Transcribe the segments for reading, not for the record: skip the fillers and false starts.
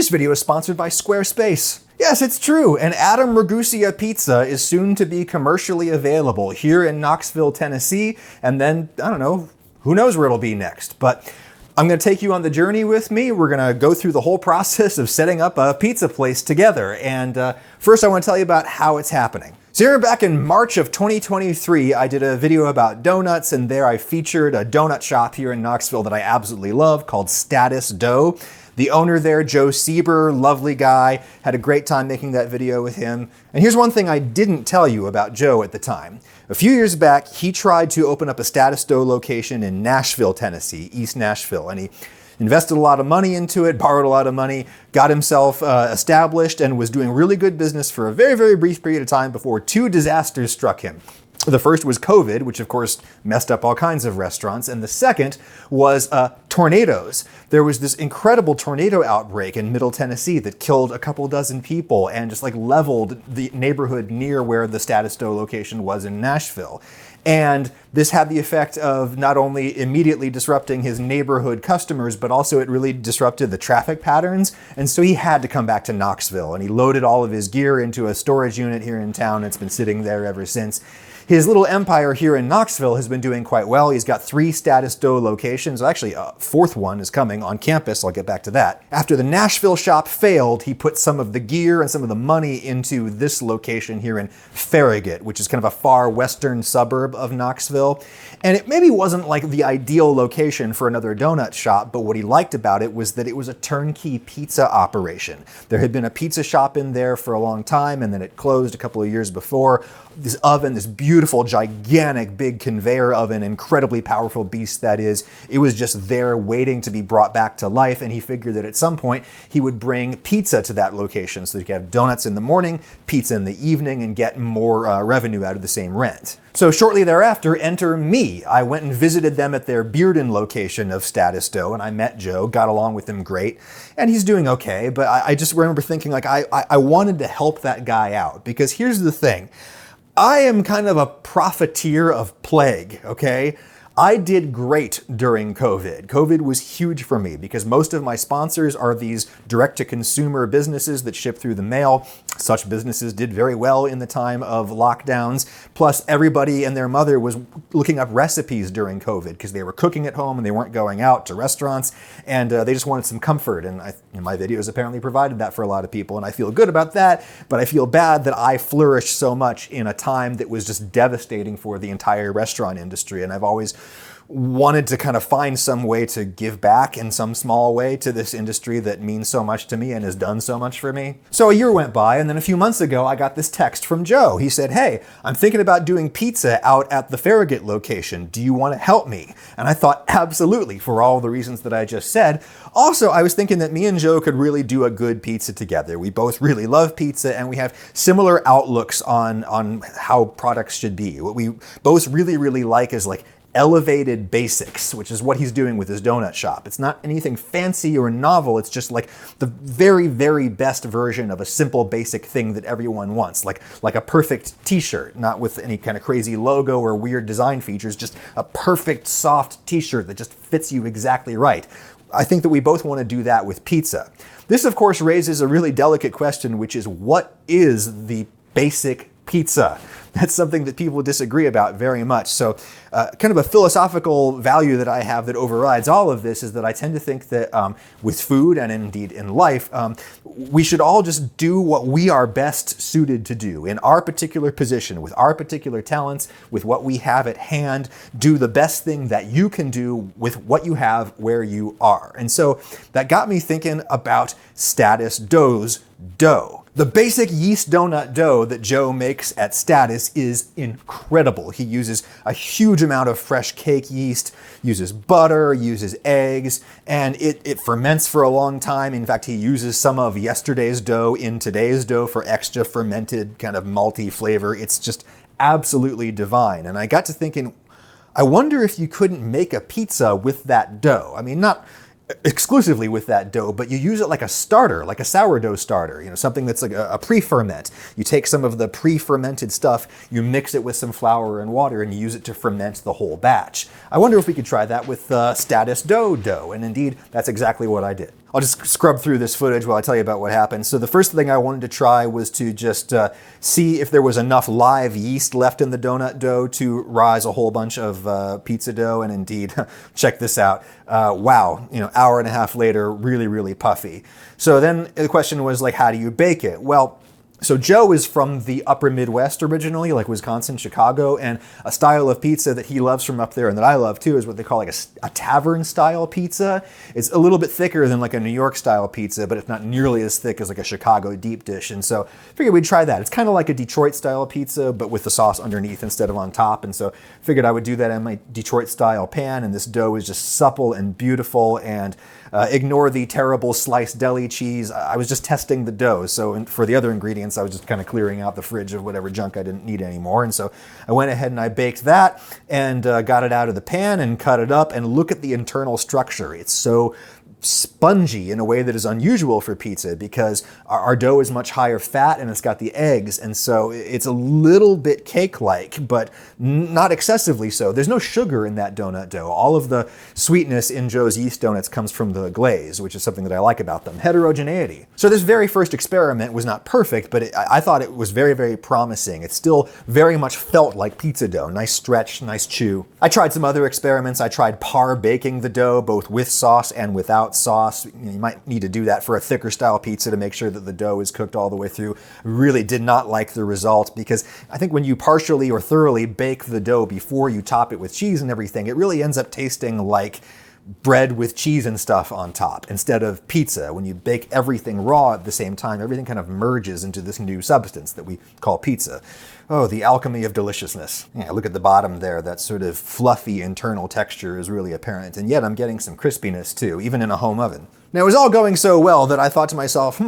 This video is sponsored by Squarespace. Yes, it's true, and Adam Ragusa Pizza is soon to be commercially available here in Knoxville, Tennessee, and then, I don't know, who knows where it'll be next. But I'm going to take you on the journey with me. We're going to go through the whole process of setting up a pizza place together. And first I want to tell you about how it's happening. So here back in March of 2023, I did a video about donuts, and there I featured a donut shop here in Knoxville that I absolutely love called Status Dough. The owner there, Joe Sieber, lovely guy, had a great time making that video with him. And here's one thing I didn't tell you about Joe at the time. A few years back, he tried to open up a Status Dough location in Nashville, Tennessee, East Nashville, and he invested a lot of money into it, borrowed a lot of money, got himself established, and was doing really good business for a very, very brief period of time before two disasters struck him. The first was COVID, which of course messed up all kinds of restaurants, and the second was tornadoes. There was this incredible tornado outbreak in Middle Tennessee that killed a couple dozen people and just like leveled the neighborhood near where the Status Dough location was in Nashville. And this had the effect of not only immediately disrupting his neighborhood customers, but also it really disrupted the traffic patterns. And so he had to come back to Knoxville, and he loaded all of his gear into a storage unit here in town. It's been sitting there ever since. His little empire here in Knoxville has been doing quite well. He's got 3 Status Dough locations. Actually, a 4th one is coming on campus. I'll get back to that. After the Nashville shop failed, he put some of the gear and some of the money into this location here in Farragut, which is kind of a far western suburb of Knoxville. And it maybe wasn't like the ideal location for another donut shop, but what he liked about it was that it was a turnkey pizza operation. There had been a pizza shop in there for a long time, and then it closed a couple of years before. This oven, this beautiful, gigantic, big conveyor oven, incredibly powerful beast that is, it was just there waiting to be brought back to life, and he figured that at some point he would bring pizza to that location so that he could have donuts in the morning, pizza in the evening, and get more revenue out of the same rent. So shortly thereafter, enter me. I went and visited them at their Bearden location of Status Dough, and I met Joe, got along with him great, and he's doing okay, but I just remember thinking like I wanted to help that guy out, because here's the thing. I am kind of a profiteer of plague, okay? I did great during COVID. COVID was huge for me because most of my sponsors are these direct-to-consumer businesses that ship through the mail. Such businesses did very well in the time of lockdowns. Plus, everybody and their mother was looking up recipes during COVID because they were cooking at home and they weren't going out to restaurants, and they just wanted some comfort. And my videos apparently provided that for a lot of people, and I feel good about that, but I feel bad that I flourished so much in a time that was just devastating for the entire restaurant industry. And I've always wanted to kind of find some way to give back in some small way to this industry that means so much to me and has done so much for me. So a year went by, and then a few months ago, I got this text from Joe. He said, "Hey, I'm thinking about doing pizza out at the Farragut location. Do you want to help me?" And I thought, absolutely, for all the reasons that I just said. Also, I was thinking that me and Joe could really do a good pizza together. We both really love pizza, and we have similar outlooks on how products should be. What we both really, really like is like elevated basics, which is what he's doing with his donut shop. It's not anything fancy or novel. It's just like the very, very best version of a simple basic thing that everyone wants, like a perfect t-shirt, not with any kind of crazy logo or weird design features, just a perfect soft t-shirt that just fits you exactly right. I think that we both want to do that with pizza. This, of course, raises a really delicate question, which is, what is the basic pizza? That's something that people disagree about very much. So kind of a philosophical value that I have that overrides all of this is that I tend to think that with food and indeed in life, we should all just do what we are best suited to do in our particular position, with our particular talents, with what we have at hand. Do the best thing that you can do with what you have where you are. And so that got me thinking about Status Dough's dough. The basic yeast donut dough that Joe makes at Status is incredible. He uses a huge amount of fresh cake yeast, uses butter, uses eggs, and it ferments for a long time. In fact, he uses some of yesterday's dough in today's dough for extra fermented kind of malty flavor. It's just absolutely divine. And I got to thinking, I wonder if you couldn't make a pizza with that dough. I mean, not exclusively with that dough, but you use it like a starter, like a sourdough starter, something that's like a pre-ferment. You take some of the pre-fermented stuff, you mix it with some flour and water, and you use it to ferment the whole batch. I wonder if we could try that with Status Dough dough, and indeed, that's exactly what I did. I'll just scrub through this footage while I tell you about what happened. So the first thing I wanted to try was to just see if there was enough live yeast left in the donut dough to rise a whole bunch of pizza dough. And indeed, check this out. Wow, hour and a half later, really, really puffy. So then the question was like, how do you bake it? Well, so Joe is from the upper Midwest originally, like Wisconsin, Chicago, and a style of pizza that he loves from up there and that I love too is what they call like a tavern style pizza. It's a little bit thicker than like a New York style pizza, but it's not nearly as thick as like a Chicago deep dish. And so I figured we'd try that. It's kind of like a Detroit style pizza, but with the sauce underneath instead of on top. And so I figured I would do that in my Detroit style pan, and this dough is just supple and beautiful, and ignore the terrible sliced deli cheese. I was just testing the dough. So for the other ingredients, I was just kind of clearing out the fridge of whatever junk I didn't need anymore. And so I went ahead and I baked that and got it out of the pan and cut it up, and look at the internal structure. It's so spongy in a way that is unusual for pizza because our dough is much higher fat and it's got the eggs, and so it's a little bit cake-like, but not excessively so. There's no sugar in that donut dough. All of the sweetness in Joe's yeast donuts comes from the glaze, which is something that I like about them. Heterogeneity. So this very first experiment was not perfect, but I thought it was very, very promising. It still very much felt like pizza dough. Nice stretch, nice chew. I tried some other experiments. I tried par baking the dough, both with sauce and without sauce. You might need to do that for a thicker style pizza to make sure that the dough is cooked all the way through. Really did not like the result, because I think when you partially or thoroughly bake the dough before you top it with cheese and everything, it really ends up tasting like bread with cheese and stuff on top instead of pizza. When you bake everything raw at the same time, everything kind of merges into this new substance that we call pizza. Oh, the alchemy of deliciousness. Yeah, look at the bottom there. That sort of fluffy internal texture is really apparent, and yet I'm getting some crispiness too, even in a home oven. Now, it was all going so well that I thought to myself,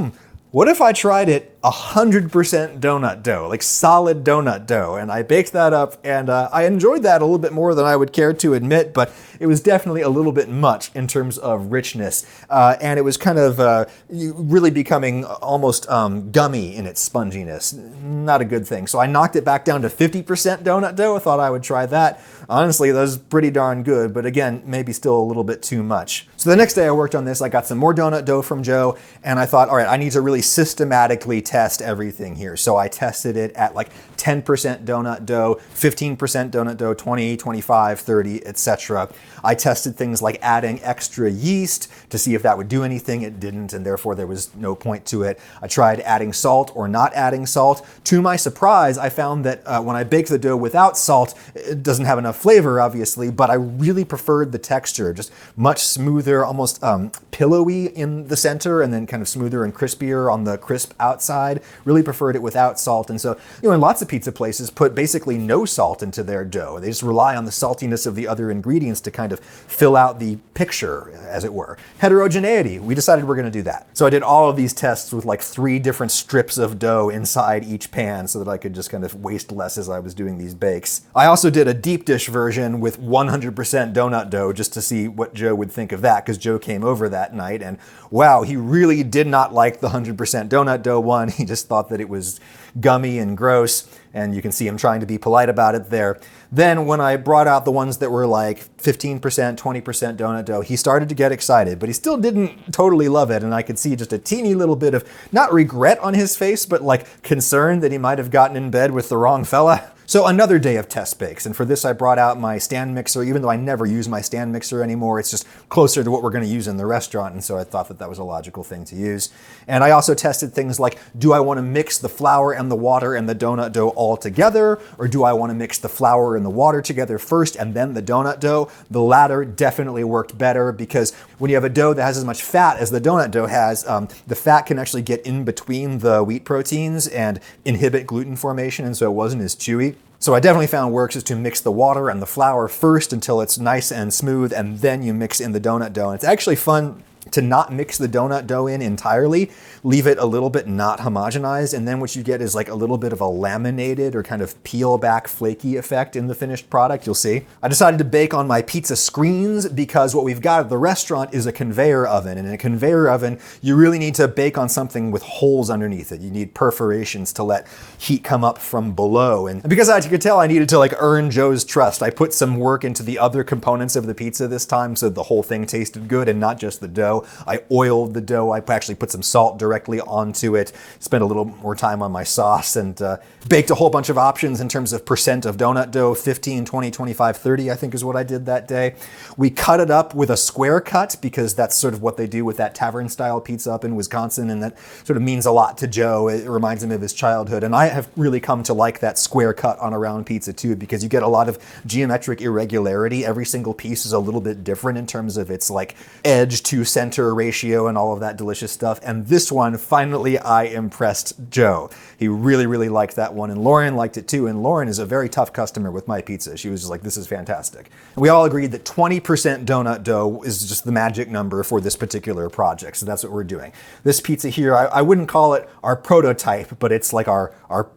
what if I tried it 100% donut dough, like solid donut dough? And I baked that up, and I enjoyed that a little bit more than I would care to admit, but it was definitely a little bit much in terms of richness. And it was kind of really becoming almost gummy in its sponginess. Not a good thing. So I knocked it back down to 50% donut dough. I thought I would try that. Honestly, that was pretty darn good, but again, maybe still a little bit too much. So the next day I worked on this. I got some more donut dough from Joe, and I thought, all right, I need to really systematically test everything here. So I tested it at like 10% donut dough, 15% donut dough, 20, 25, 30, etc. I tested things like adding extra yeast to see if that would do anything. It didn't, and therefore there was no point to it. I tried adding salt or not adding salt. To my surprise, I found that when I bake the dough without salt, it doesn't have enough flavor, obviously, but I really preferred the texture, just much smoother, almost pillowy in the center, and then kind of smoother and crispier on the crisp outside. Really preferred it without salt. And so, and lots of pizza places put basically no salt into their dough. They just rely on the saltiness of the other ingredients to kind of fill out the picture, as it were. Heterogeneity. We decided we're going to do that. So I did all of these tests with like 3 different strips of dough inside each pan so that I could just kind of waste less as I was doing these bakes. I also did a deep dish version with 100% donut dough just to see what Joe would think of that, because Joe came over that night, and wow, he really did not like the 100% donut dough one. He just thought that it was gummy and gross, and you can see him trying to be polite about it there. Then when I brought out the ones that were like 15%, 20% donut dough, he started to get excited, but he still didn't totally love it, and I could see just a teeny little bit of, not regret on his face, but like concern that he might have gotten in bed with the wrong fella. So another day of test bakes, and for this I brought out my stand mixer. Even though I never use my stand mixer anymore, it's just closer to what we're going to use in the restaurant, and so I thought that that was a logical thing to use. And I also tested things like, do I want to mix the flour and the water and the donut dough all together, or do I want to mix the flour and the water together first and then the donut dough? The latter definitely worked better, because when you have a dough that has as much fat as the donut dough has, the fat can actually get in between the wheat proteins and inhibit gluten formation, and so it wasn't as chewy. So I definitely found works is to mix the water and the flour first until it's nice and smooth, and then you mix in the donut dough. And it's actually fun to not mix the donut dough in entirely, leave it a little bit not homogenized, and then what you get is like a little bit of a laminated or kind of peel back flaky effect in the finished product, you'll see. I decided to bake on my pizza screens because what we've got at the restaurant is a conveyor oven, and in a conveyor oven, you really need to bake on something with holes underneath it. You need perforations to let heat come up from below, and because as you could tell, I needed to like earn Joe's trust, I put some work into the other components of the pizza this time so the whole thing tasted good and not just the dough. dough. I oiled the dough. I actually put some salt directly onto it, spent a little more time on my sauce, and baked a whole bunch of options in terms of percent of donut dough, 15, 20, 25, 30, I think is what I did that day. We cut it up with a square cut because that's sort of what they do with that tavern-style pizza up in Wisconsin, and that sort of means a lot to Joe. It reminds him of his childhood, and I have really come to like that square cut on a round pizza too, because you get a lot of geometric irregularity. Every single piece is a little bit different in terms of its like edge to center ratio and all of that delicious stuff. And this one, finally, I impressed Joe. He really, really liked that one, and Lauren liked it too. And Lauren is a very tough customer with my pizza. She was just like, this is fantastic. And we all agreed that 20% donut dough is just the magic number for this particular project. So that's what we're doing. This pizza here, I wouldn't call it our prototype, but it's like our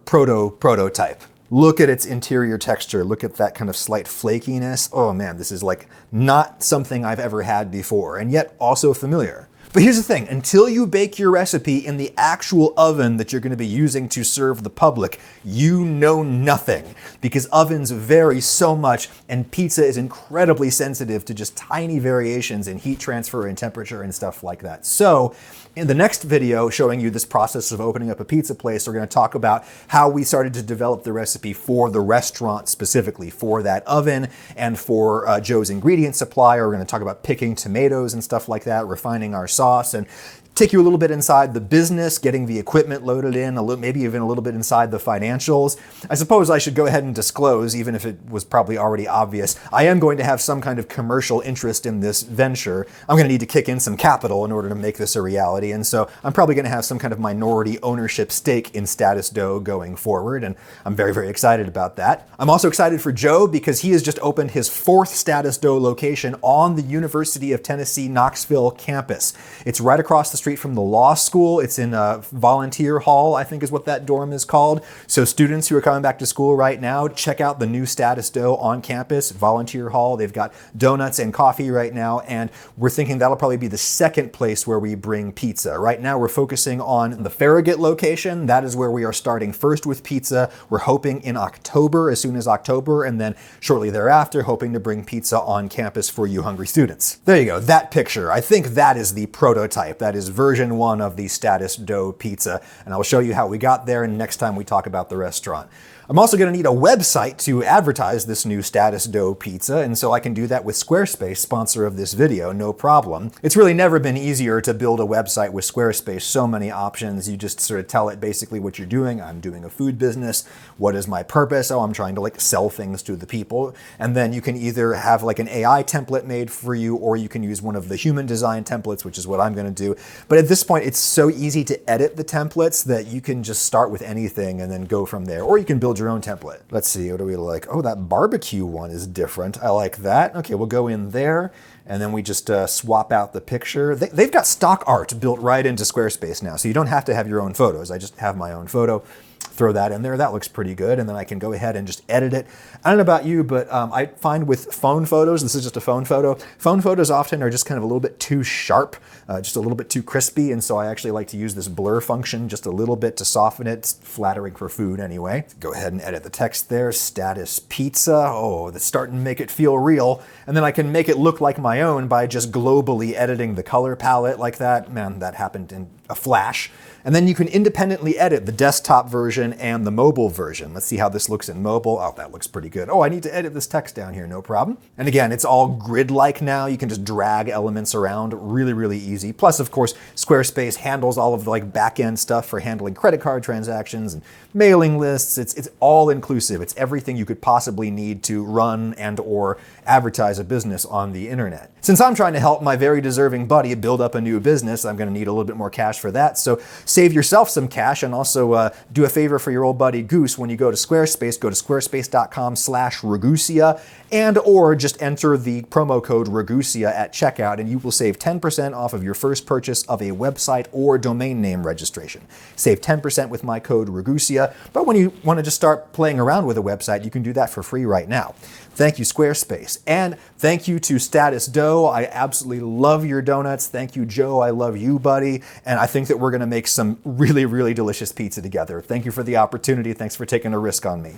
prototype. Look at its interior texture. Look at that kind of slight flakiness. Oh man, this is like not something I've ever had before, and yet also familiar. But here's the thing, until you bake your recipe in the actual oven that you're going to be using to serve the public, you know nothing, because ovens vary so much and pizza is incredibly sensitive to just tiny variations in heat transfer and temperature and stuff like that. So in the next video showing you this process of opening up a pizza place, we're going to talk about how we started to develop the recipe for the restaurant specifically, for that oven and for Joe's ingredient supplier. We're going to talk about picking tomatoes and stuff like that, refining our sauce, and take you a little bit inside the business, getting the equipment loaded in, maybe even a little bit inside the financials. I suppose I should go ahead and disclose, even if it was probably already obvious, I am going to have some kind of commercial interest in this venture. I'm going to need to kick in some capital in order to make this a reality, and so I'm probably going to have some kind of minority ownership stake in Status Dough going forward, and I'm very, very excited about that. I'm also excited for Joe because he has just opened his 4th Status Dough location on the University of Tennessee Knoxville campus. It's right across the street from the law school. It's in a volunteer hall, I think is what that dorm is called. So students who are coming back to school right now, check out the new Status Dough on campus, volunteer hall. They've got donuts and coffee right now, and we're thinking that'll probably be the second place where we bring pizza. Right now we're focusing on the Farragut location. That is where we are starting first with pizza. We're hoping in October, as soon as October, and then shortly thereafter, hoping to bring pizza on campus for you hungry students. There you go, that picture. I think that is the prototype. That is version 1 of the Status Dough pizza, and I'll show you how we got there next time we talk about the restaurant. I'm also going to need a website to advertise this new Status Dough pizza, and so I can do that with Squarespace, sponsor of this video, no problem. It's really never been easier to build a website with Squarespace. So many options. You just sort of tell it basically what you're doing. I'm doing a food business. What is my purpose? Oh, I'm trying to like sell things to the people. And then you can either have like an AI template made for you, or you can use one of the human design templates, which is what I'm going to do. But at this point, it's so easy to edit the templates that you can just start with anything and then go from there. Or you can build your own template. Let's see, what do we like? Oh, that barbecue one is different. I like that. Okay, we'll go in there, and then we just swap out the picture. They've got stock art built right into Squarespace now, so you don't have to have your own photos. I just have my own photo. Throw that in there. That looks pretty good. And then I can go ahead and just edit it. I don't know about you, but I find with phone photos, this is just a phone photos often are just kind of a little bit too sharp, just a little bit too crispy. And so I actually like to use this blur function just a little bit to soften it. It's flattering for food anyway. Go ahead and edit the text there. Status pizza. Oh, that's starting to make it feel real. And then I can make it look like my own by just globally editing the color palette like that. Man, that happened in a flash. And then you can independently edit the desktop version and the mobile version. Let's see how this looks in mobile. Oh, that looks pretty good. Oh, I need to edit this text down here, no problem. And again, it's all grid-like now. You can just drag elements around really, really easy. Plus, of course, Squarespace handles all of the like back-end stuff for handling credit card transactions and mailing lists. It's all inclusive. It's everything you could possibly need to run and or advertise a business on the internet. Since I'm trying to help my very deserving buddy build up a new business, I'm going to need a little bit more cash for that. So save yourself some cash, and also do a favor for your old buddy Goose. When you go to Squarespace, go to squarespace.com/Ragusia, and or just enter the promo code Ragusia at checkout, and you will save 10% off of your first purchase of a website or domain name registration. Save 10% with my code Ragusia, but when you want to just start playing around with a website, you can do that for free right now. Thank you, Squarespace. And thank you to Status Dough. I absolutely love your donuts. Thank you, Joe. I love you, buddy. And I think that we're going to make some really, really delicious pizza together. Thank you for the opportunity. Thanks for taking a risk on me.